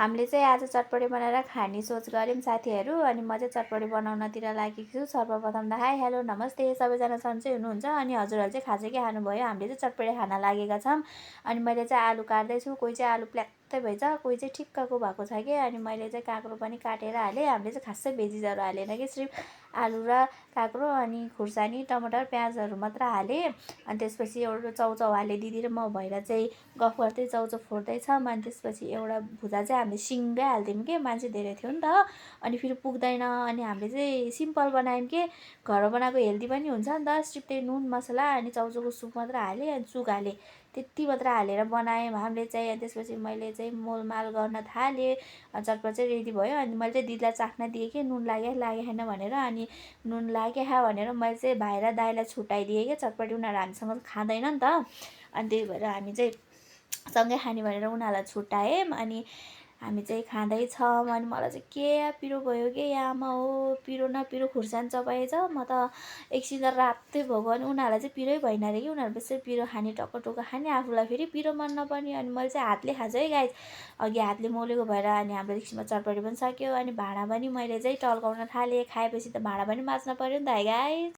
हामीले चाहिँ आज चटपटे बनाएर खाने सोच गऱ्यौँ साथीहरू। अनि म चाहिँ चटपटे बनाउनतिर लागेको छु। सर्वप्रथम त हाई हेलो नमस्ते, सबैजना सन्चै हुनुहुन्छ? अनि हजुरहरूले चाहिँ खाजा के खानुभयो? हामीले चाहिँ चटपटे खान लागेका छौँ। अनि मैले चाहिँ आलु काट्दैछु। कोही चाहिँ आलु प्ल्याक्कै भएछ, कोही चाहिँ ठिक्कको भएको छ कि। अनि मैले चाहिँ काँक्रो पनि काटेर हालेँ। हामीले चाहिँ खासै भेजिजहरू हालेन कि, सिर्फ आलु र काँक्रो अनि खुर्सानी टमाटर प्याजहरू मात्र हालेँ। अनि त्यसपछि एउटा चाउचाउ हालेँ। दिदी र म भएर चाहिँ गफ गर्दै चाउचाउ फोड्दैछौँ। अनि त्यसपछि एउटा भुजा चाहिँ हामीले सिङ्गै हाल्थ्यौँ कि, मान्छे धेरै थियो नि त, अनि फेरि पुग्दैन। अनि हामीले चाहिँ सिम्पल बनायौँ कि, घरमा बनाएको हेल्दी पनि हुन्छ नि त। सिर्फ त्यही नुन मसला अनि चाउचाउको सुप मात्र हालेँ अनि सुक हालेँ, त्यति मात्र हालेर बनायौँ हामीले चाहिँ। अनि त्यसपछि मैले चाहिँ मोलमाल गर्न थालेँ। चटपट चाहिँ रेडी भयो। अनि मैले चाहिँ दिदीलाई चाख्न दिएँ कि नुन लाग्यो लागेन भनेर। अनि नुन लाग्यो भनेर मैले चाहिँ भाइ र दाइलाई छुट्याइदिएँ कि, चटपटी उनीहरू हामीसँग खाँदैन नि त। अनि त्यही भएर हामी चाहिँ सँगै खाने भनेर उनीहरूलाई छुट्याएँ। अनि हामी चाहिँ खाँदैछौँ। अनि मलाई चाहिँ के पिरो भयो कि आमा हो, पिरो न पिरो खुर्सानी चपाएछ। म त एकछिन त रातै भएको। अनि उनीहरूलाई चाहिँ पिरै भएन अरे कि, उनीहरू बेसी पिरो खाने, टक्क खाने, आफूलाई फेरि पिरो मन नपर्ने। अनि मैले चाहिँ हातले खान्छु है गाइस, अघि हातले मोलेको भएर। अनि हाम्रो एकछिनमा चटपटी पनि सक्यो। अनि भाँडा पनि मैले चाहिँ टल्काउन थालेँ। खाएपछि त भाँडा पनि माझ्न पर्यो नि त है गाइस।